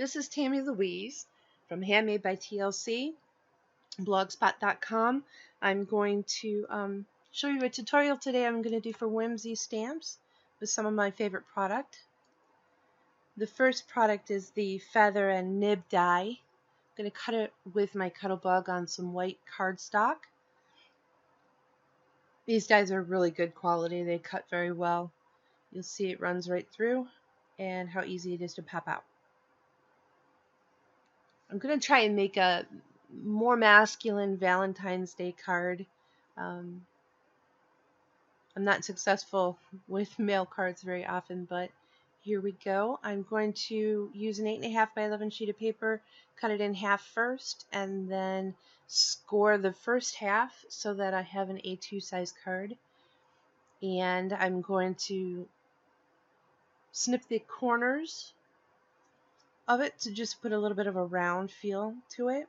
This is Tammy Louise from Handmade by TLC, blogspot.com. I'm going to show you a tutorial today I'm going to do for Whimsy Stamps with some of my favorite product. The first product is the feather and nib die. I'm going to cut it with my Cuttlebug on some white cardstock. These dies are really good quality. They cut very well. You'll see it runs right through and how easy it is to pop out. I'm going to try and make a more masculine Valentine's Day card. I'm not successful with male cards very often, but here we go. I'm going to use an 8.5 by 11 sheet of paper, cut it in half first, and then score the first half so that I have an A2 size card. And I'm going to snip the corners of it to just put a little bit of a round feel to it.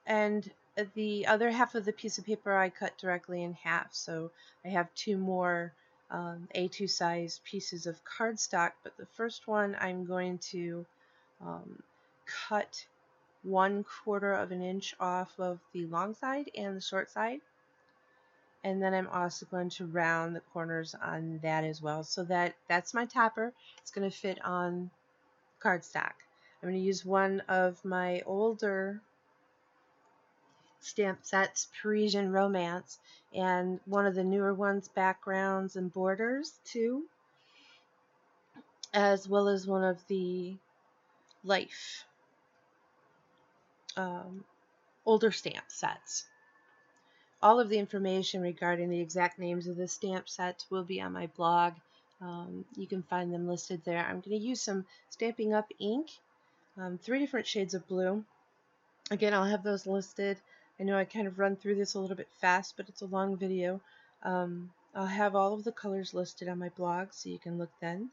And the other half of the piece of paper I cut directly in half, so I have two more A2 size pieces of cardstock, but the first one I'm going to cut 1/4 of an inch off of the long side and the short side, and then I'm also going to round the corners on that as well, so that's my topper. It's going to fit on cardstock. I'm going to use one of my older stamp sets, Parisian Romance, and one of the newer ones, Backgrounds and Borders too, as well as one of the Life older stamp sets. All of the information regarding the exact names of the stamp sets will be on my blog. You can find them listed there. I'm going to use some Stampin' Up! Ink, 3 different shades of blue. Again, I'll have those listed. I know I kind of run through this a little bit fast, but it's a long video. I'll have all of the colors listed on my blog, so you can look then.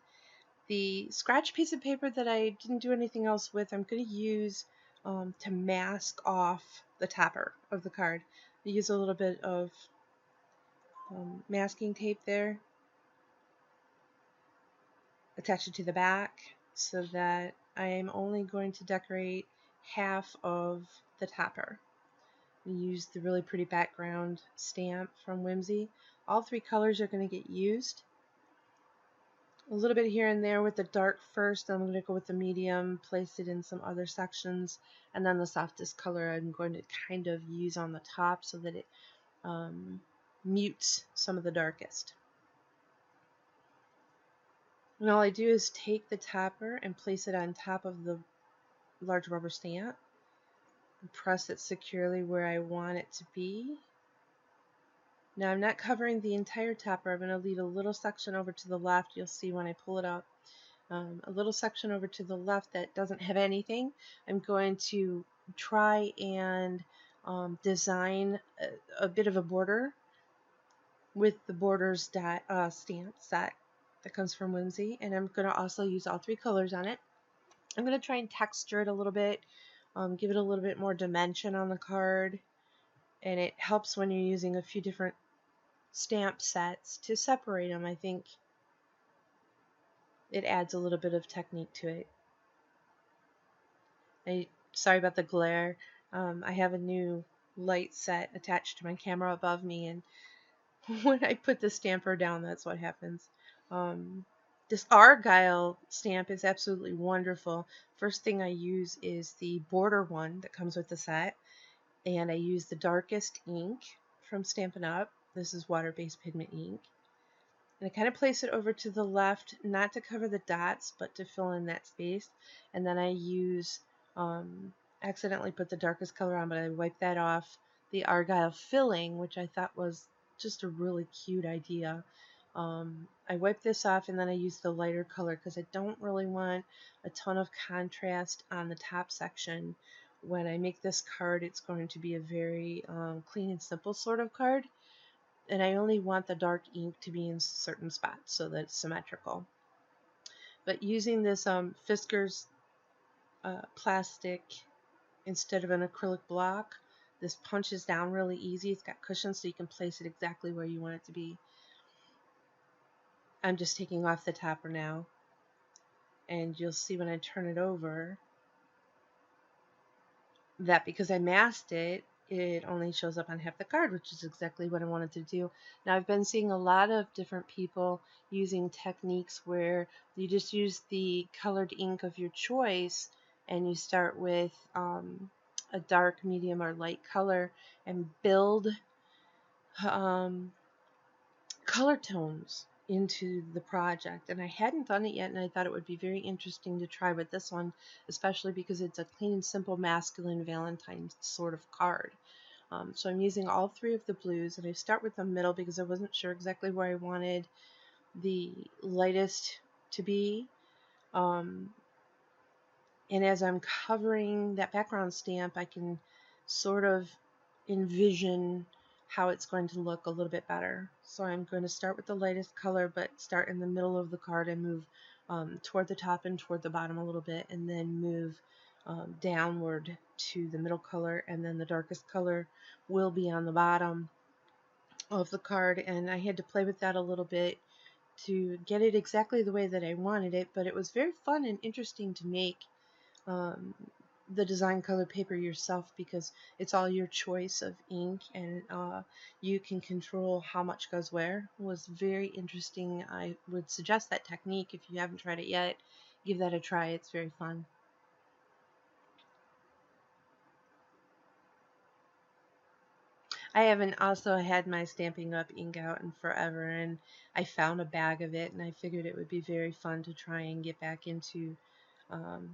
The scratch piece of paper that I didn't do anything else with, I'm going to use to mask off the topper of the card. I use a little bit of masking tape there, attach it to the back so that I am only going to decorate half of the topper. We use the really pretty background stamp from Whimsy. All 3 colors are going to get used. A little bit here and there with the dark first, I'm going to go with the medium, place it in some other sections, and then the softest color I'm going to kind of use on the top so that it mutes some of the darkest. And all I do is take the topper and place it on top of the large rubber stamp. Press it securely where I want it to be. Now I'm not covering the entire topper. I'm going to leave a little section over to the left. You'll see when I pull it up. A little section over to the left that doesn't have anything. I'm going to try and design a bit of a border with the Borders stamp set that comes from Whimsy. And I'm going to also use all 3 colors on it. I'm going to try and texture it a little bit. Give it a little bit more dimension on the card, and it helps when you're using a few different stamp sets to separate them. I think it adds a little bit of technique to it. Sorry about the glare. I have a new light set attached to my camera above me, and when I put the stamper down, that's what happens. This Argyle stamp is absolutely wonderful. First thing I use is the border one that comes with the set, and I use the darkest ink from Stampin' Up! This is water-based pigment ink. And I kind of place it over to the left, not to cover the dots, but to fill in that space. And then I use, accidentally put the darkest color on, but I wipe that off. The Argyle filling, which I thought was just a really cute idea. I wipe this off, and then I use the lighter color because I don't really want a ton of contrast on the top section. When I make this card, it's going to be a very clean and simple sort of card, and I only want the dark ink to be in certain spots so that it's symmetrical. But using this Fiskars plastic instead of an acrylic block, this punches down really easy. It's got cushions so you can place it exactly where you want it to be. I'm just taking off the topper now, and you'll see when I turn it over that because I masked it, it only shows up on half the card, which is exactly what I wanted to do. Now, I've been seeing a lot of different people using techniques where you just use the colored ink of your choice, and you start with a dark, medium, or light color and build um, color tones into the project. And I hadn't done it yet, and I thought it would be very interesting to try with this one, especially because it's a clean and simple masculine Valentine sort of card. So I'm using all three of the blues, and I start with the middle because I wasn't sure exactly where I wanted the lightest to be. Um, and as I'm covering that background stamp, I can sort of envision how it's going to look a little bit better. So I'm going to start with the lightest color, but start in the middle of the card and move toward the top and toward the bottom a little bit, and then move downward to the middle color, and then the darkest color will be on the bottom of the card. And I had to play with that a little bit to get it exactly the way that I wanted it, but it was very fun and interesting to make um, the design color paper yourself, because it's all your choice of ink, and you can control how much goes where. It was very interesting. I would suggest that technique if you haven't tried it yet. Give that a try. It's very fun. I haven't also had my Stampin' Up! Ink out in forever, and I found a bag of it, and I figured it would be very fun to try and get back into um,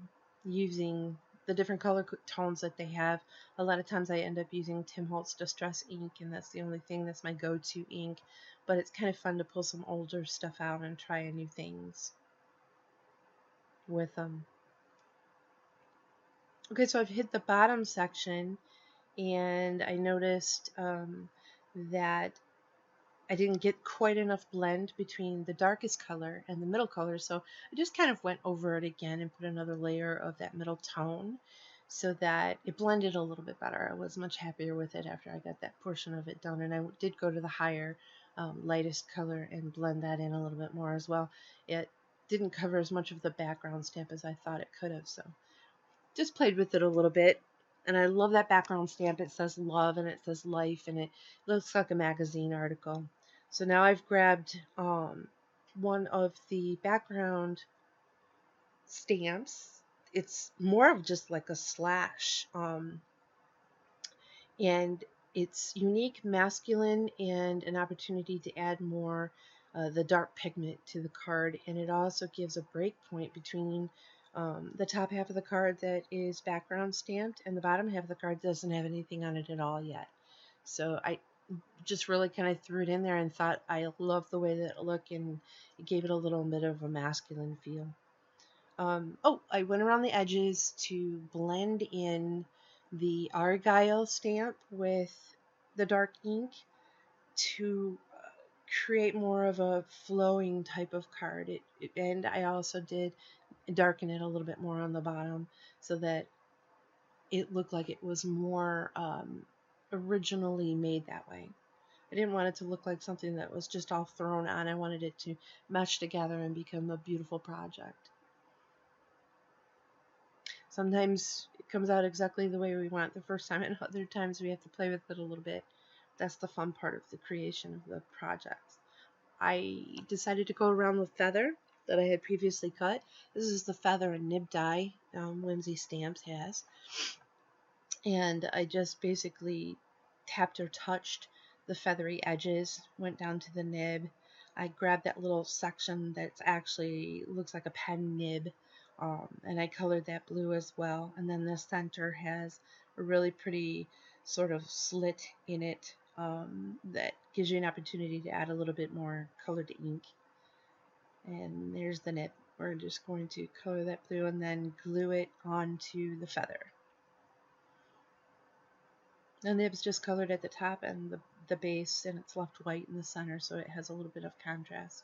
using the different color tones that they have. A lot of times I end up using Tim Holtz Distress ink, and that's the only thing that's my go-to ink, but it's kind of fun to pull some older stuff out and try new things with them. Okay, so I've hit the bottom section, and I noticed that I didn't get quite enough blend between the darkest color and the middle color, so I just kind of went over it again and put another layer of that middle tone so that it blended a little bit better. I was much happier with it after I got that portion of it done, and I did go to the higher, lightest color and blend that in a little bit more as well. It didn't cover as much of the background stamp as I thought it could have, so just played with it a little bit. And I love that background stamp. It says love and it says life, and it looks like a magazine article. So now I've grabbed one of the background stamps. It's more of just like a slash, and it's unique, masculine, and an opportunity to add more the dark pigment to the card. And it also gives a break point between the top half of the card that is background stamped and the bottom half of the card doesn't have anything on it at all yet. So I just really kind of threw it in there and thought I loved the way that it looked, and it gave it a little bit of a masculine feel. Oh, I went around the edges to blend in the Argyle stamp with the dark ink to create more of a flowing type of card. And I also did darken it a little bit more on the bottom so that it looked like it was more originally made that way. I didn't want it to look like something that was just all thrown on. I wanted it to mesh together and become a beautiful project. Sometimes it comes out exactly the way we want the first time, and other times we have to play with it a little bit. That's the fun part of the creation of the projects. I decided to go around the feather that I had previously cut. This is the feather and nib die Whimsy Stamps has. And I just basically tapped or touched the feathery edges, went down to the nib. I grabbed that little section that actually looks like a pen nib, and I colored that blue as well. And then the center has a really pretty sort of slit in it that gives you an opportunity to add a little bit more colored ink. And there's the nib. We're just going to color that blue and then glue it onto the feather. The nib's just colored at the top and the base, and it's left white in the center, so it has a little bit of contrast.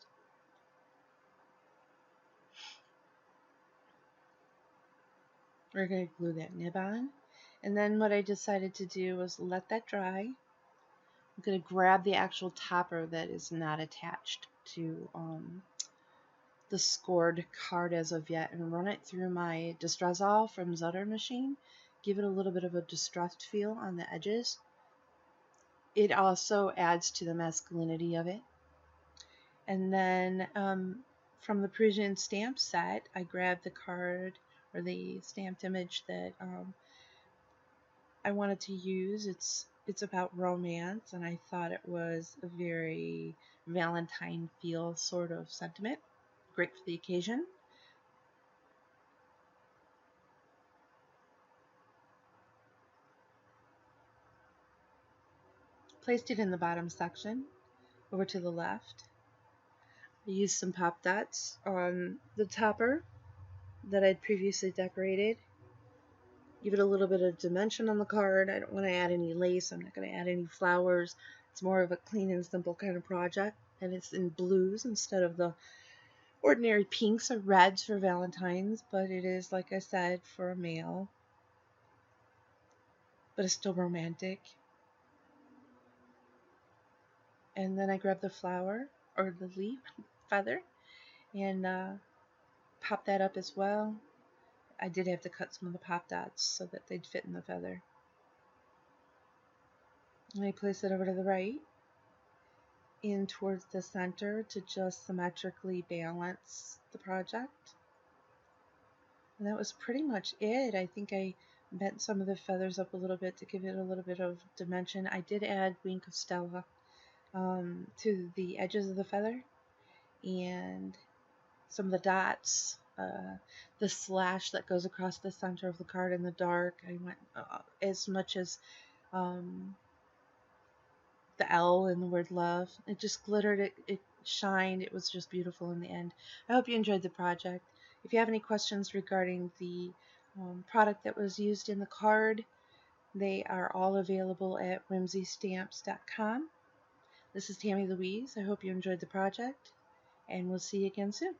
We're going to glue that nib on, and then what I decided to do was let that dry, I'm going to grab the actual topper that is not attached to the scored card as of yet and run it through my Distress-All from Zutter machine. Give it a little bit of a distressed feel on the edges. It also adds to the masculinity of it. And then from the Parisian stamp set, I grabbed the card or the stamped image that I wanted to use. It's about romance, and I thought it was a very Valentine feel sort of sentiment. Great for the occasion. Placed it in the bottom section, over to the left. I used some pop dots on the topper that I'd previously decorated. Give it a little bit of dimension on the card. I don't want to add any lace. I'm not going to add any flowers. It's more of a clean and simple kind of project, and it's in blues instead of the ordinary pinks or reds for Valentine's, but it is, like I said, for a male, but it's still romantic. And then I grab the flower or the leaf feather and pop that up as well. I did have to cut some of the pop dots so that they'd fit in the feather. And I place it over to the right, in towards the center to just symmetrically balance the project. And that was pretty much it. I think I bent some of the feathers up a little bit to give it a little bit of dimension. I did add Wink of Stella to the edges of the feather and some of the dots, the slash that goes across the center of the card in the dark. I went as much as the L in the word love. It just glittered, it shined, it was just beautiful in the end. I hope you enjoyed the project. If you have any questions regarding the product that was used in the card, they are all available at whimsystamps.com. This is Tammy Louise. I hope you enjoyed the project, and we'll see you again soon.